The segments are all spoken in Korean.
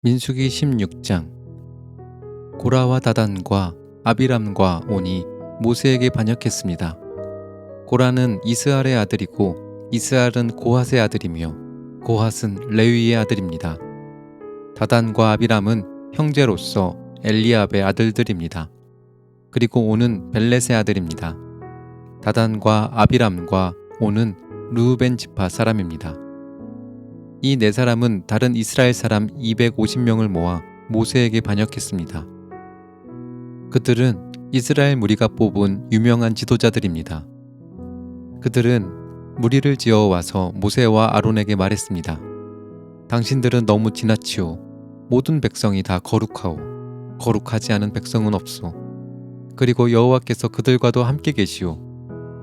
민수기 16장. 고라와 다단과 아비람과 온이 모세에게 반역했습니다. 고라는 이스할의 아들이고 이스할은 고핫의 아들이며 고핫은 레위의 아들입니다. 다단과 아비람은 형제로서 엘리압의 아들들입니다. 그리고 온은 벨렛의 아들입니다. 다단과 아비람과 온은 르우벤 지파 사람입니다. 이 네 사람은 다른 이스라엘 사람 250명을 모아 모세에게 반역했습니다. 그들은 이스라엘 무리가 뽑은 유명한 지도자들입니다. 그들은 무리를 지어 와서 모세와 아론에게 말했습니다. 당신들은 너무 지나치오. 모든 백성이 다 거룩하오. 거룩하지 않은 백성은 없소. 그리고 여호와께서 그들과도 함께 계시오.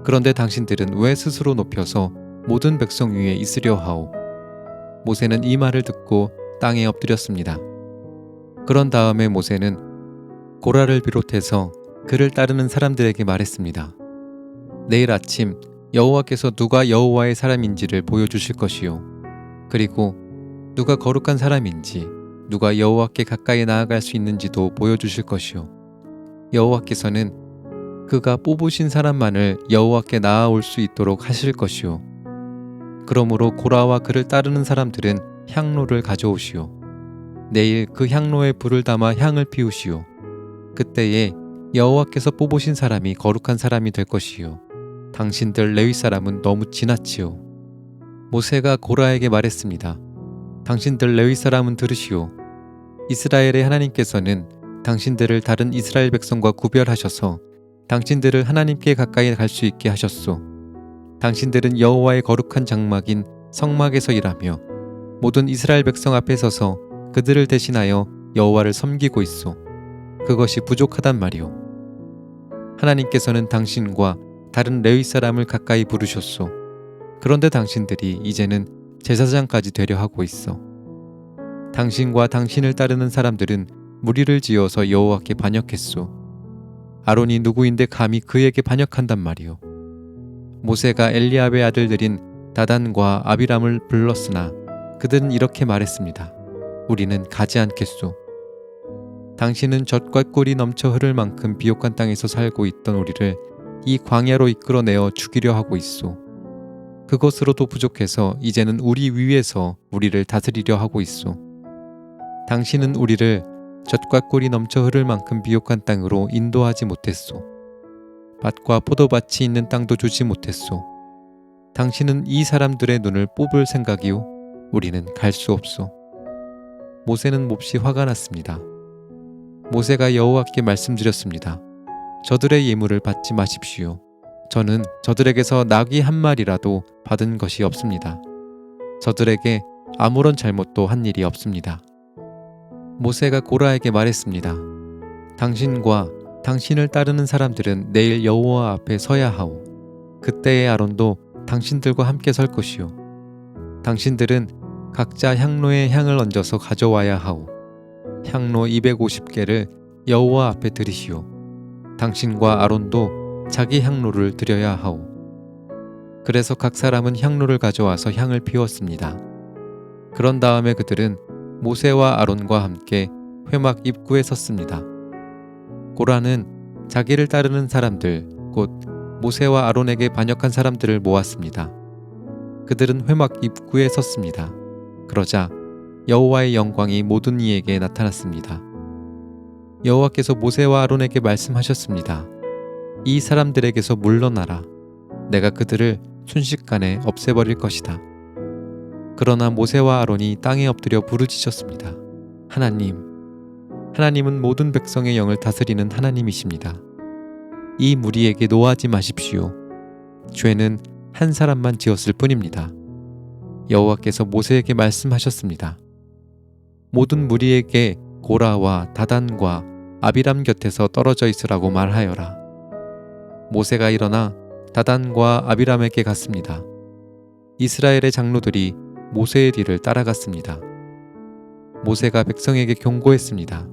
그런데 당신들은 왜 스스로 높여서 모든 백성 위에 있으려 하오? 모세는 이 말을 듣고 땅에 엎드렸습니다. 그런 다음에 모세는 고라를 비롯해서 그를 따르는 사람들에게 말했습니다. 내일 아침 여호와께서 누가 여호와의 사람인지를 보여주실 것이요. 그리고 누가 거룩한 사람인지, 누가 여호와께 가까이 나아갈 수 있는지도 보여주실 것이요. 여호와께서는 그가 뽑으신 사람만을 여호와께 나아올 수 있도록 하실 것이요. 그러므로 고라와 그를 따르는 사람들은 향로를 가져오시오. 내일 그 향로에 불을 담아 향을 피우시오. 그때에 여호와께서 뽑으신 사람이 거룩한 사람이 될 것이요. 당신들 레위 사람은 너무 지나치오. 모세가 고라에게 말했습니다. 당신들 레위 사람은 들으시오. 이스라엘의 하나님께서는 당신들을 다른 이스라엘 백성과 구별하셔서 당신들을 하나님께 가까이 갈 수 있게 하셨소. 당신들은 여호와의 거룩한 장막인 성막에서 일하며 모든 이스라엘 백성 앞에 서서 그들을 대신하여 여호와를 섬기고 있소. 그것이 부족하단 말이오. 하나님께서는 당신과 다른 레위 사람을 가까이 부르셨소. 그런데 당신들이 이제는 제사장까지 되려 하고 있어. 당신과 당신을 따르는 사람들은 무리를 지어서 여호와께 반역했소. 아론이 누구인데 감히 그에게 반역한단 말이오. 모세가 엘리압의 아들들인 다단과 아비람을 불렀으나 그들은 이렇게 말했습니다. 우리는 가지 않겠소. 당신은 젖과 꿀이 넘쳐 흐를 만큼 비옥한 땅에서 살고 있던 우리를 이 광야로 이끌어내어 죽이려 하고 있소. 그것으로도 부족해서 이제는 우리 위에서 우리를 다스리려 하고 있소. 당신은 우리를 젖과 꿀이 넘쳐 흐를 만큼 비옥한 땅으로 인도하지 못했소. 밭과 포도밭이 있는 땅도 주지 못했소. 당신은 이 사람들의 눈을 뽑을 생각이오. 우리는 갈 수 없소. 모세는 몹시 화가 났습니다. 모세가 여호와께 말씀드렸습니다. 저들의 예물을 받지 마십시오. 저는 저들에게서 나귀 한 마리라도 받은 것이 없습니다. 저들에게 아무런 잘못도 한 일이 없습니다. 모세가 고라에게 말했습니다. 당신과 당신을 따르는 사람들은 내일 여호와 앞에 서야 하오. 그때의 아론도 당신들과 함께 설 것이오. 당신들은 각자 향로에 향을 얹어서 가져와야 하오. 향로 250개를 여호와 앞에 드리시오. 당신과 아론도 자기 향로를 드려야 하오. 그래서 각 사람은 향로를 가져와서 향을 피웠습니다. 그런 다음에 그들은 모세와 아론과 함께 회막 입구에 섰습니다. 고라는 자기를 따르는 사람들, 곧 모세와 아론에게 반역한 사람들을 모았습니다. 그들은 회막 입구에 섰습니다. 그러자 여호와의 영광이 모든 이에게 나타났습니다. 여호와께서 모세와 아론에게 말씀하셨습니다. 이 사람들에게서 물러나라. 내가 그들을 순식간에 없애버릴 것이다. 그러나 모세와 아론이 땅에 엎드려 부르짖었습니다. 하나님은 모든 백성의 영을 다스리는 하나님이십니다. 이 무리에게 노하지 마십시오. 죄는 한 사람만 지었을 뿐입니다. 여호와께서 모세에게 말씀하셨습니다. 모든 무리에게 고라와 다단과 아비람 곁에서 떨어져 있으라고 말하여라. 모세가 일어나 다단과 아비람에게 갔습니다. 이스라엘의 장로들이 모세의 뒤를 따라갔습니다. 모세가 백성에게 경고했습니다.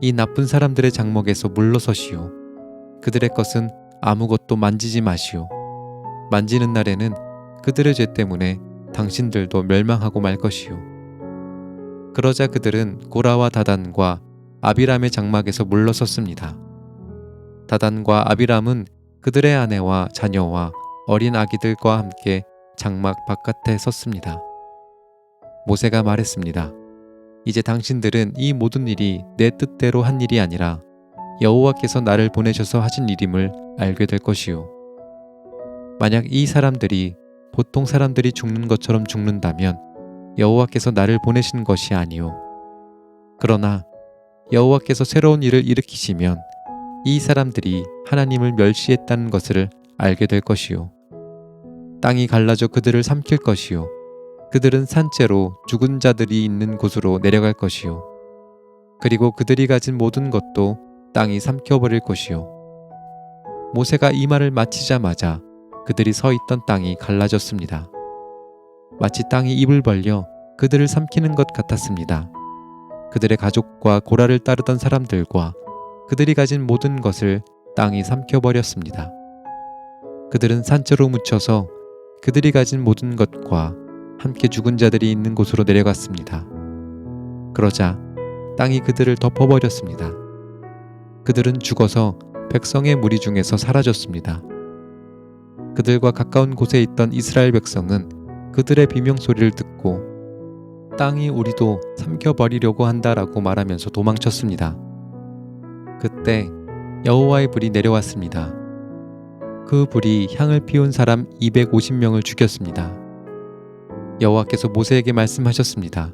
이 나쁜 사람들의 장막에서 물러서시오. 그들의 것은 아무것도 만지지 마시오. 만지는 날에는 그들의 죄 때문에 당신들도 멸망하고 말 것이요. 그러자 그들은 고라와 다단과 아비람의 장막에서 물러섰습니다. 다단과 아비람은 그들의 아내와 자녀와 어린 아기들과 함께 장막 바깥에 섰습니다. 모세가 말했습니다. 이제 당신들은 이 모든 일이 내 뜻대로 한 일이 아니라 여호와께서 나를 보내셔서 하신 일임을 알게 될 것이요. 만약 이 사람들이 보통 사람들이 죽는 것처럼 죽는다면 여호와께서 나를 보내신 것이 아니요. 그러나 여호와께서 새로운 일을 일으키시면 이 사람들이 하나님을 멸시했다는 것을 알게 될 것이요. 땅이 갈라져 그들을 삼킬 것이요. 그들은 산채로 죽은 자들이 있는 곳으로 내려갈 것이요. 그리고 그들이 가진 모든 것도 땅이 삼켜버릴 것이요. 모세가 이 말을 마치자마자 그들이 서 있던 땅이 갈라졌습니다. 마치 땅이 입을 벌려 그들을 삼키는 것 같았습니다. 그들의 가족과 고라를 따르던 사람들과 그들이 가진 모든 것을 땅이 삼켜버렸습니다. 그들은 산채로 묻혀서 그들이 가진 모든 것과 함께 죽은 자들이 있는 곳으로 내려갔습니다. 그러자 땅이 그들을 덮어버렸습니다. 그들은 죽어서 백성의 무리 중에서 사라졌습니다. 그들과 가까운 곳에 있던 이스라엘 백성은 그들의 비명소리를 듣고 땅이 우리도 삼켜버리려고 한다라고 말하면서 도망쳤습니다. 그때 여호와의 불이 내려왔습니다. 그 불이 향을 피운 사람 250명을 죽였습니다. 여호와께서 모세에게 말씀하셨습니다.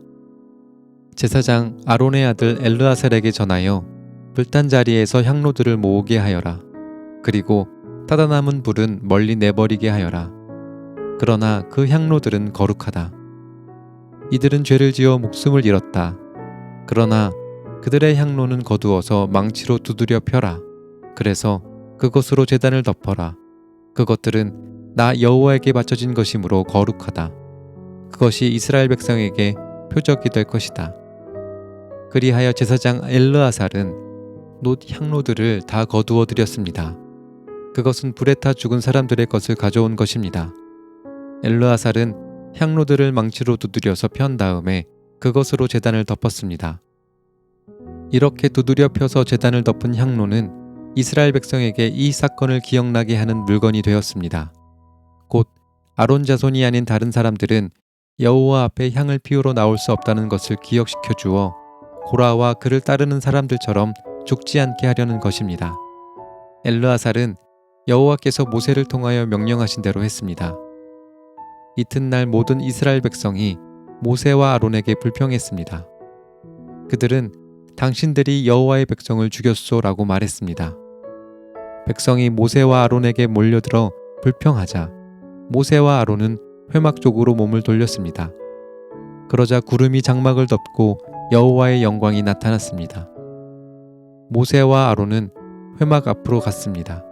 제사장 아론의 아들 엘르아살에게 전하여 불탄 자리에서 향로들을 모으게 하여라. 그리고 타다 남은 불은 멀리 내버리게 하여라. 그러나 그 향로들은 거룩하다. 이들은 죄를 지어 목숨을 잃었다. 그러나 그들의 향로는 거두어서 망치로 두드려 펴라. 그래서 그것으로 제단을 덮어라. 그것들은 나 여호와에게 바쳐진 것이므로 거룩하다. 그것이 이스라엘 백성에게 표적이 될 것이다. 그리하여 제사장 엘르아살은 놋 향로들을 다 거두어 드렸습니다. 그것은 불에 타 죽은 사람들의 것을 가져온 것입니다. 엘르아살은 향로들을 망치로 두드려서 편 다음에 그것으로 제단을 덮었습니다. 이렇게 두드려 펴서 제단을 덮은 향로는 이스라엘 백성에게 이 사건을 기억나게 하는 물건이 되었습니다. 곧 아론 자손이 아닌 다른 사람들은 여호와 앞에 향을 피우러 나올 수 없다는 것을 기억시켜 주어 고라와 그를 따르는 사람들처럼 죽지 않게 하려는 것입니다. 엘르아살은 여호와께서 모세를 통하여 명령하신 대로 했습니다. 이튿날 모든 이스라엘 백성이 모세와 아론에게 불평했습니다. 그들은 당신들이 여호와의 백성을 죽였소라고 말했습니다. 백성이 모세와 아론에게 몰려들어 불평하자 모세와 아론은 회막 쪽으로 몸을 돌렸습니다. 그러자 구름이 장막을 덮고 여호와의 영광이 나타났습니다. 모세와 아론은 회막 앞으로 갔습니다.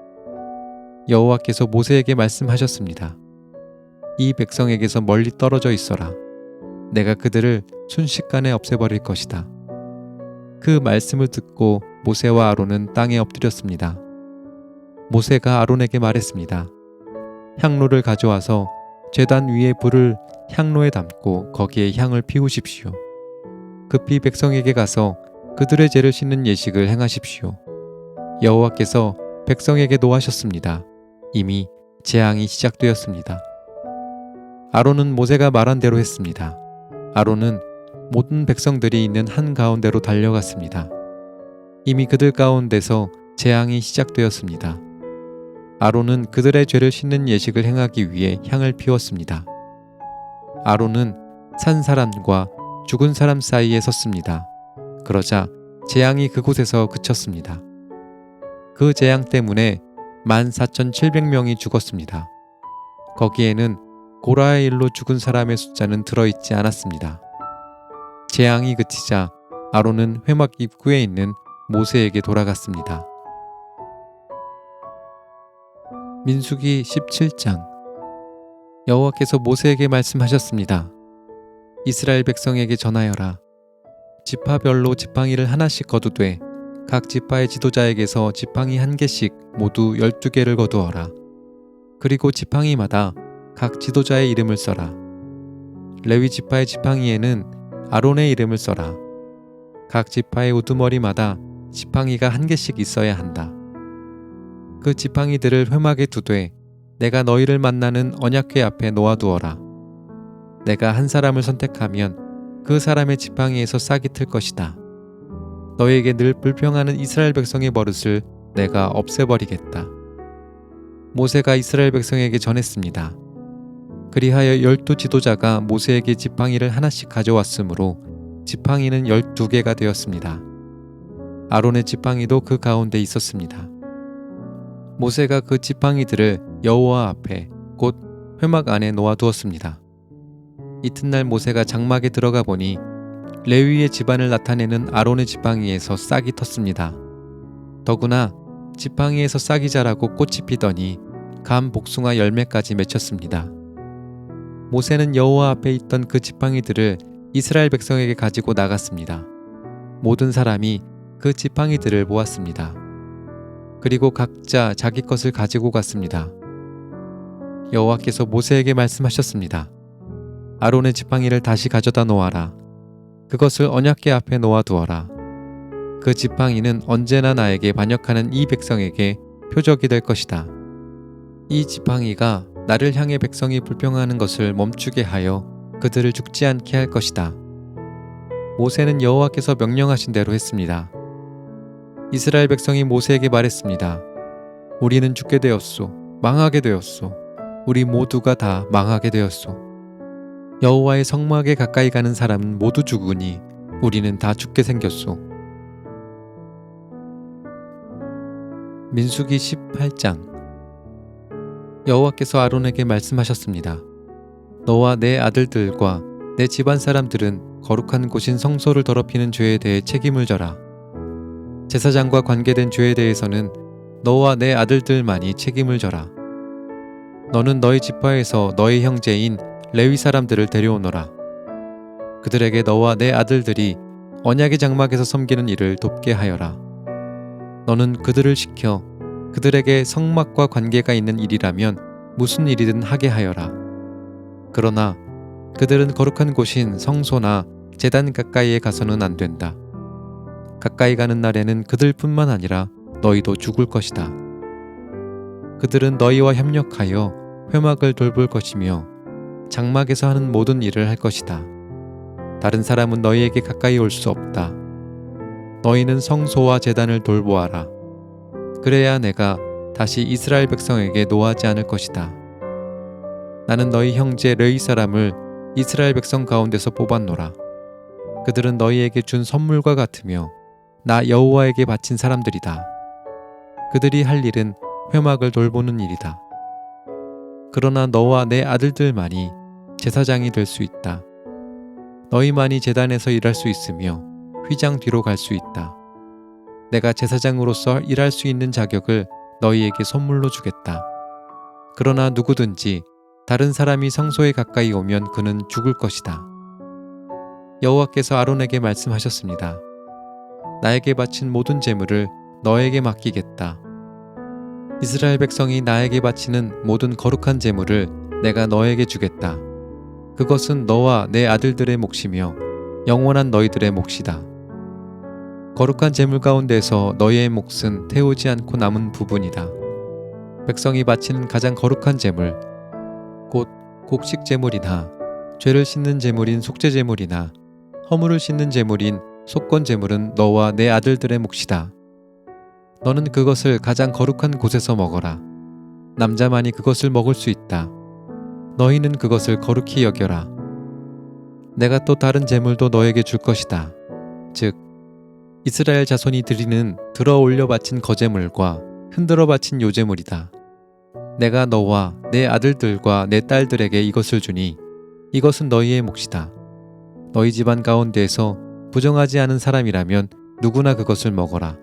여호와께서 모세에게 말씀하셨습니다. 이 백성에게서 멀리 떨어져 있어라. 내가 그들을 순식간에 없애버릴 것이다. 그 말씀을 듣고 모세와 아론은 땅에 엎드렸습니다. 모세가 아론에게 말했습니다. 향로를 가져와서 제단 위에 불을 향로에 담고 거기에 향을 피우십시오. 급히 백성에게 가서 그들의 죄를 씻는 예식을 행하십시오. 여호와께서 백성에게 노하셨습니다. 이미 재앙이 시작되었습니다. 아론은 모세가 말한 대로 했습니다. 아론은 모든 백성들이 있는 한가운데로 달려갔습니다. 이미 그들 가운데서 재앙이 시작되었습니다. 아론은 그들의 죄를 씻는 예식을 행하기 위해 향을 피웠습니다. 아론은 산 사람과 죽은 사람 사이에 섰습니다. 그러자 재앙이 그곳에서 그쳤습니다. 그 재앙 때문에 14,700명이 죽었습니다. 거기에는 고라의 일로 죽은 사람의 숫자는 들어있지 않았습니다. 재앙이 그치자 아론은 회막 입구에 있는 모세에게 돌아갔습니다. 민수기 17장. 여호와께서 모세에게 말씀하셨습니다. 이스라엘 백성에게 전하여라. 지파별로 지팡이를 하나씩 거두되 각 지파의 지도자에게서 지팡이 한 개씩 모두 12개를 거두어라. 그리고 지팡이마다 각 지도자의 이름을 써라. 레위 지파의 지팡이에는 아론의 이름을 써라. 각 지파의 우두머리마다 지팡이가 한 개씩 있어야 한다. 그 지팡이들을 회막에 두되 내가 너희를 만나는 언약궤 앞에 놓아두어라. 내가 한 사람을 선택하면 그 사람의 지팡이에서 싹이 틀 것이다. 너희에게 늘 불평하는 이스라엘 백성의 버릇을 내가 없애버리겠다. 모세가 이스라엘 백성에게 전했습니다. 그리하여 12 지도자가 모세에게 지팡이를 하나씩 가져왔으므로 지팡이는 12개가 되었습니다. 아론의 지팡이도 그 가운데 있었습니다. 모세가 그 지팡이들을 여호와 앞에 곧 회막 안에 놓아두었습니다. 이튿날 모세가 장막에 들어가 보니 레위의 집안을 나타내는 아론의 지팡이에서 싹이 텄습니다. 더구나 지팡이에서 싹이 자라고 꽃이 피더니 감 복숭아 열매까지 맺혔습니다. 모세는 여호와 앞에 있던 그 지팡이들을 이스라엘 백성에게 가지고 나갔습니다. 모든 사람이 그 지팡이들을 모았습니다. 그리고 각자 자기 것을 가지고 갔습니다. 여호와께서 모세에게 말씀하셨습니다. 아론의 지팡이를 다시 가져다 놓아라. 그것을 언약궤 앞에 놓아두어라. 그 지팡이는 언제나 나에게 반역하는 이 백성에게 표적이 될 것이다. 이 지팡이가 나를 향해 백성이 불평하는 것을 멈추게 하여 그들을 죽지 않게 할 것이다. 모세는 여호와께서 명령하신 대로 했습니다. 이스라엘 백성이 모세에게 말했습니다. 우리는 죽게 되었소. 망하게 되었소. 우리 모두가 다 망하게 되었소. 여호와의 성막에 가까이 가는 사람은 모두 죽으니 우리는 다 죽게 생겼소. 민수기 18장. 여호와께서 아론에게 말씀하셨습니다. 너와 내 아들들과 내 집안 사람들은 거룩한 곳인 성소를 더럽히는 죄에 대해 책임을 져라. 제사장과 관계된 죄에 대해서는 너와 내 아들들만이 책임을 져라. 너는 너희 지파에서 너희 형제인 레위 사람들을 데려오너라. 그들에게 너와 내 아들들이 언약의 장막에서 섬기는 일을 돕게 하여라. 너는 그들을 시켜 그들에게 성막과 관계가 있는 일이라면 무슨 일이든 하게 하여라. 그러나 그들은 거룩한 곳인 성소나 제단 가까이에 가서는 안 된다. 가까이 가는 날에는 그들뿐만 아니라 너희도 죽을 것이다. 그들은 너희와 협력하여 회막을 돌볼 것이며 장막에서 하는 모든 일을 할 것이다. 다른 사람은 너희에게 가까이 올 수 없다. 너희는 성소와 제단을 돌보아라. 그래야 내가 다시 이스라엘 백성에게 노하지 않을 것이다. 나는 너희 형제 레위 사람을 이스라엘 백성 가운데서 뽑았노라. 그들은 너희에게 준 선물과 같으며 나 여호와에게 바친 사람들이다. 그들이 할 일은 회막을 돌보는 일이다. 그러나 너와 내 아들들만이 제사장이 될 수 있다. 너희만이 제단에서 일할 수 있으며 휘장 뒤로 갈 수 있다. 내가 제사장으로서 일할 수 있는 자격을 너희에게 선물로 주겠다. 그러나 누구든지 다른 사람이 성소에 가까이 오면 그는 죽을 것이다. 여호와께서 아론에게 말씀하셨습니다. 나에게 바친 모든 제물을 너에게 맡기겠다. 이스라엘 백성이 나에게 바치는 모든 거룩한 제물을 내가 너에게 주겠다. 그것은 너와 내 아들들의 몫이며 영원한 너희들의 몫이다. 거룩한 제물 가운데서 너희의 몫은 태우지 않고 남은 부분이다. 백성이 바치는 가장 거룩한 제물, 곧 곡식 제물이나 죄를 씻는 제물인 속죄 제물이나 허물을 씻는 제물인 속건 제물은 너와 내 아들들의 몫이다. 너는 그것을 가장 거룩한 곳에서 먹어라. 남자만이 그것을 먹을 수 있다. 너희는 그것을 거룩히 여겨라. 내가 또 다른 제물도 너에게 줄 것이다. 즉 이스라엘 자손이 드리는 들어 올려 바친 거제물과 흔들어 바친 요제물이다. 내가 너와 내 아들들과 내 딸들에게 이것을 주니 이것은 너희의 몫이다. 너희 집안 가운데에서 부정하지 않은 사람이라면 누구나 그것을 먹어라.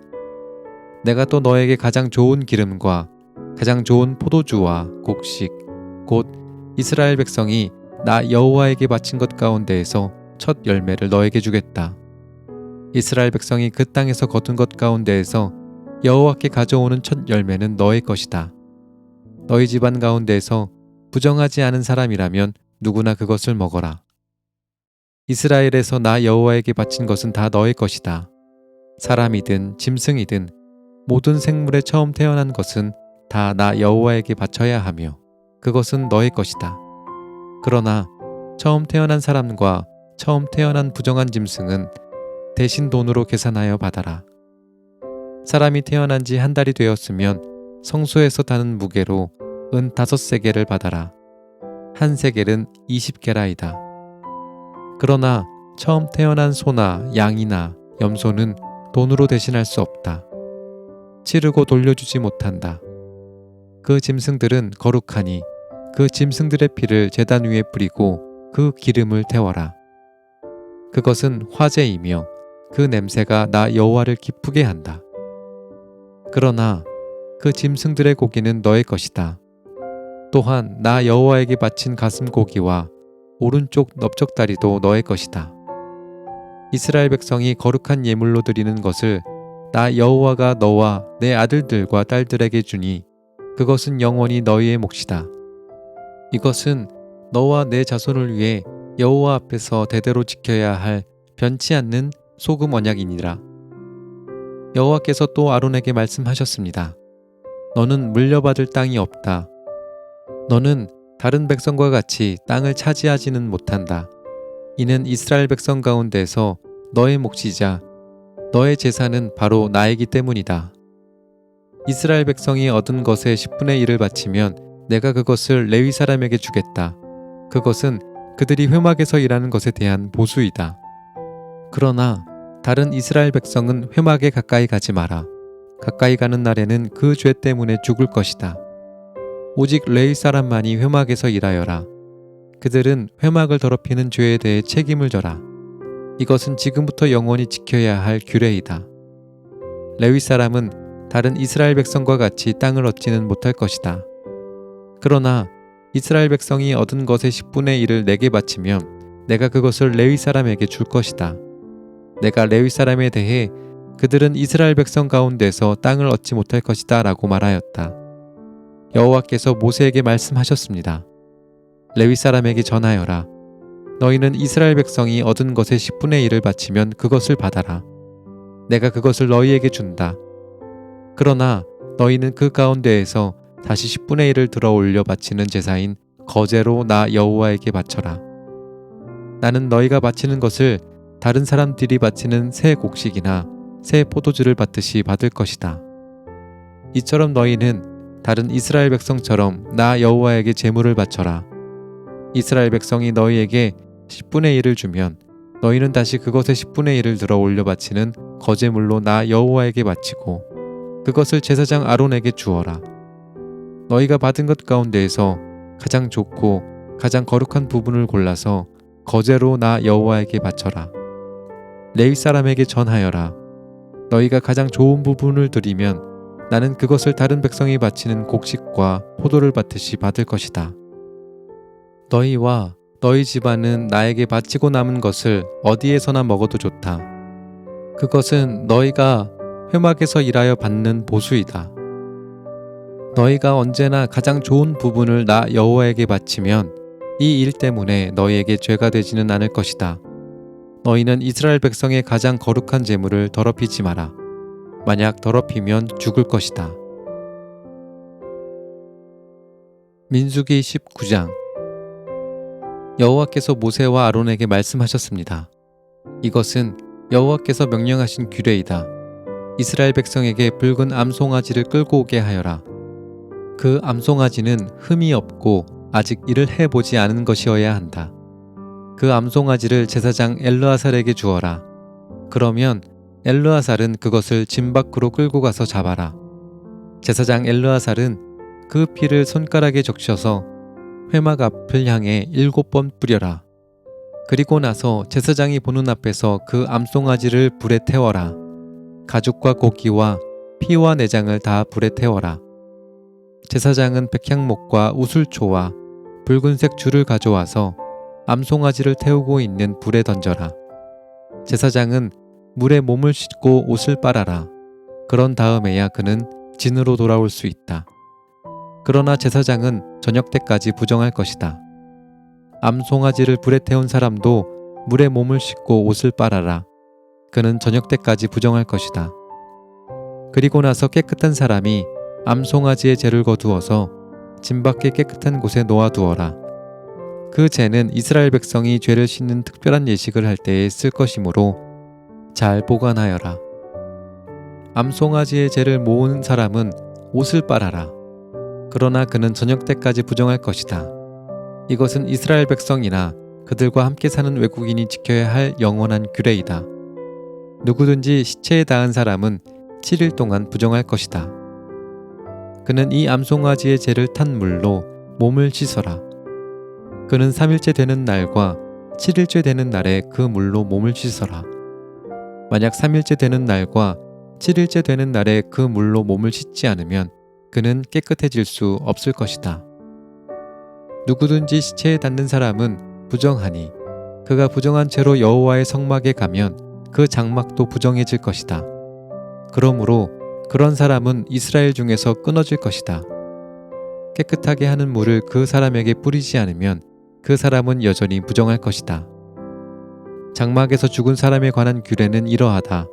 내가 또 너에게 가장 좋은 기름과 가장 좋은 포도주와 곡식, 곧 이스라엘 백성이 나 여호와에게 바친 것 가운데에서 첫 열매를 너에게 주겠다. 이스라엘 백성이 그 땅에서 거둔 것 가운데에서 여호와께 가져오는 첫 열매는 너의 것이다. 너희 집안 가운데에서 부정하지 않은 사람이라면 누구나 그것을 먹어라. 이스라엘에서 나 여호와에게 바친 것은 다 너의 것이다. 사람이든 짐승이든 모든 생물에 처음 태어난 것은 다 나 여호와에게 바쳐야 하며 그것은 너의 것이다. 그러나 처음 태어난 사람과 처음 태어난 부정한 짐승은 대신 돈으로 계산하여 받아라. 사람이 태어난 지 한 달이 되었으면 성소에서 다는 무게로 은 5세겔을 받아라. 한 세겔은 20게라이다. 그러나 처음 태어난 소나 양이나 염소는 돈으로 대신할 수 없다. 치르고 돌려주지 못한다. 그 짐승들은 거룩하니 그 짐승들의 피를 제단 위에 뿌리고 그 기름을 태워라. 그것은 화제이며 그 냄새가 나 여호와를 기쁘게 한다. 그러나 그 짐승들의 고기는 너의 것이다. 또한 나 여호와에게 바친 가슴 고기와 오른쪽 넓적다리도 너의 것이다. 이스라엘 백성이 거룩한 예물로 드리는 것을 나 여호와가 너와 내 아들들과 딸들에게 주니 그것은 영원히 너희의 몫이다. 이것은 너와 내 자손을 위해 여호와 앞에서 대대로 지켜야 할 변치 않는 소금 언약이니라. 여호와께서 또 아론에게 말씀하셨습니다. 너는 물려받을 땅이 없다. 너는 다른 백성과 같이 땅을 차지하지는 못한다. 이는 이스라엘 백성 가운데서 너의 몫이자 너의 재산은 바로 나이기 때문이다. 이스라엘 백성이 얻은 것의 10분의 1을 바치면 내가 그것을 레위 사람에게 주겠다. 그것은 그들이 회막에서 일하는 것에 대한 보수이다. 그러나 다른 이스라엘 백성은 회막에 가까이 가지 마라. 가까이 가는 날에는 그 죄 때문에 죽을 것이다. 오직 레위 사람만이 회막에서 일하여라. 그들은 회막을 더럽히는 죄에 대해 책임을 져라. 이것은 지금부터 영원히 지켜야 할 규례이다. 레위 사람은 다른 이스라엘 백성과 같이 땅을 얻지는 못할 것이다. 그러나 이스라엘 백성이 얻은 것의 10분의 1을 내게 바치면 내가 그것을 레위 사람에게 줄 것이다. 내가 레위 사람에 대해 그들은 이스라엘 백성 가운데서 땅을 얻지 못할 것이다 라고 말하였다. 여호와께서 모세에게 말씀하셨습니다. 레위 사람에게 전하여라. 너희는 이스라엘 백성이 얻은 것의 10분의 1을 바치면 그것을 받아라. 내가 그것을 너희에게 준다. 그러나 너희는 그 가운데에서 다시 10분의 1을 들어 올려 바치는 제사인 거제로 나 여호와에게 바쳐라. 나는 너희가 바치는 것을 다른 사람들이 바치는 새 곡식이나 새 포도주를 받듯이 받을 것이다. 이처럼 너희는 다른 이스라엘 백성처럼 나 여호와에게 제물을 바쳐라. 이스라엘 백성이 너희에게 10분의 1을 주면 너희는 다시 그것의 10분의 1을 들어 올려 바치는 거제물로 나 여호와에게 바치고 그것을 제사장 아론에게 주어라. 너희가 받은 것 가운데에서 가장 좋고 가장 거룩한 부분을 골라서 거제로 나 여호와에게 바쳐라. 레위 사람에게 전하여라. 너희가 가장 좋은 부분을 드리면 나는 그것을 다른 백성이 바치는 곡식과 포도를 받듯이 받을 것이다. 너희와 너희 집안은 나에게 바치고 남은 것을 어디에서나 먹어도 좋다. 그것은 너희가 회막에서 일하여 받는 보수이다. 너희가 언제나 가장 좋은 부분을 나 여호와에게 바치면 이 일 때문에 너희에게 죄가 되지는 않을 것이다. 너희는 이스라엘 백성의 가장 거룩한 제물을 더럽히지 마라. 만약 더럽히면 죽을 것이다. 민수기 19장. 여호와께서 모세와 아론에게 말씀하셨습니다. 이것은 여호와께서 명령하신 규례이다. 이스라엘 백성에게 붉은 암송아지를 끌고 오게 하여라. 그 암송아지는 흠이 없고 아직 일을 해보지 않은 것이어야 한다. 그 암송아지를 제사장 엘르아살에게 주어라. 그러면 엘르아살은 그것을 진 밖으로 끌고 가서 잡아라. 제사장 엘르아살은 그 피를 손가락에 적셔서 회막 앞을 향해 7번 뿌려라. 그리고 나서 제사장이 보는 앞에서 그 암송아지를 불에 태워라. 가죽과 고기와 피와 내장을 다 불에 태워라. 제사장은 백향목과 우슬초와 붉은색 줄을 가져와서 암송아지를 태우고 있는 불에 던져라. 제사장은 물에 몸을 씻고 옷을 빨아라. 그런 다음에야 그는 진으로 돌아올 수 있다. 그러나 제사장은 저녁 때까지 부정할 것이다. 암송아지를 불에 태운 사람도 물에 몸을 씻고 옷을 빨아라. 그는 저녁 때까지 부정할 것이다. 그리고 나서 깨끗한 사람이 암송아지의 재를 거두어서 진 밖에 깨끗한 곳에 놓아두어라. 그 재는 이스라엘 백성이 죄를 씻는 특별한 예식을 할 때에 쓸 것이므로 잘 보관하여라. 암송아지의 재를 모으는 사람은 옷을 빨아라. 그러나 그는 저녁 때까지 부정할 것이다. 이것은 이스라엘 백성이나 그들과 함께 사는 외국인이 지켜야 할 영원한 규례이다. 누구든지 시체에 닿은 사람은 7일 동안 부정할 것이다. 그는 이 암송아지의 재를 탄 물로 몸을 씻어라. 그는 3일째 되는 날과 7일째 되는 날에 그 물로 몸을 씻어라. 만약 3일째 되는 날과 7일째 되는 날에 그 물로 몸을 씻지 않으면 그는 깨끗해질 수 없을 것이다. 누구든지 시체에 닿는 사람은 부정하니 그가 부정한 채로 여호와의 성막에 가면 그 장막도 부정해질 것이다. 그러므로 그런 사람은 이스라엘 중에서 끊어질 것이다. 깨끗하게 하는 물을 그 사람에게 뿌리지 않으면 그 사람은 여전히 부정할 것이다. 장막에서 죽은 사람에 관한 규례는 이러하다.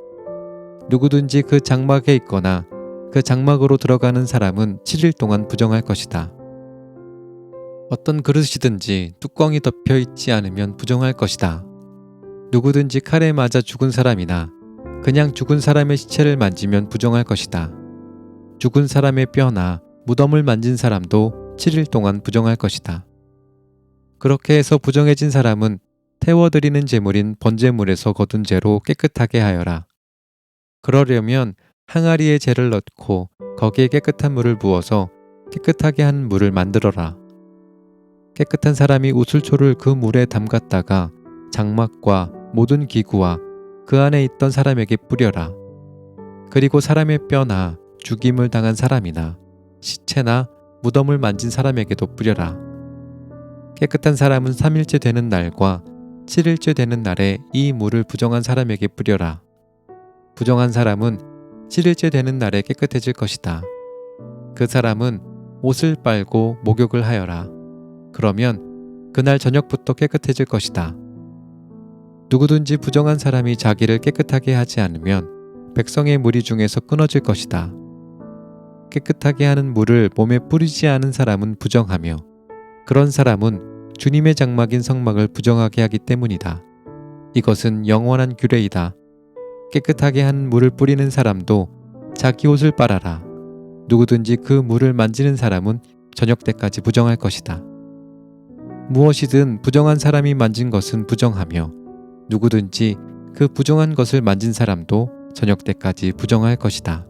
누구든지 그 장막에 있거나 그 장막으로 들어가는 사람은 7일 동안 부정할 것이다. 어떤 그릇이든지 뚜껑이 덮여 있지 않으면 부정할 것이다. 누구든지 칼에 맞아 죽은 사람이나 그냥 죽은 사람의 시체를 만지면 부정할 것이다. 죽은 사람의 뼈나 무덤을 만진 사람도 7일 동안 부정할 것이다. 그렇게 해서 부정해진 사람은 태워드리는 제물인 번제물에서 거둔 재로 깨끗하게 하여라. 그러려면 항아리에 재를 넣고 거기에 깨끗한 물을 부어서 깨끗하게 한 물을 만들어라. 깨끗한 사람이 우슬초를 그 물에 담갔다가 장막과 모든 기구와 그 안에 있던 사람에게 뿌려라. 그리고 사람의 뼈나 죽임을 당한 사람이나 시체나 무덤을 만진 사람에게도 뿌려라. 깨끗한 사람은 3일째 되는 날과 7일째 되는 날에 이 물을 부정한 사람에게 뿌려라. 부정한 사람은 7일째 되는 날에 깨끗해질 것이다. 그 사람은 옷을 빨고 목욕을 하여라. 그러면 그날 저녁부터 깨끗해질 것이다. 누구든지 부정한 사람이 자기를 깨끗하게 하지 않으면 백성의 무리 중에서 끊어질 것이다. 깨끗하게 하는 물을 몸에 뿌리지 않은 사람은 부정하며 그런 사람은 주님의 장막인 성막을 부정하게 하기 때문이다. 이것은 영원한 규례이다. 깨끗하게 한 물을 뿌리는 사람도 자기 옷을 빨아라. 누구든지 그 물을 만지는 사람은 저녁 때까지 부정할 것이다. 무엇이든 부정한 사람이 만진 것은 부정하며 누구든지 그 부정한 것을 만진 사람도 저녁 때까지 부정할 것이다.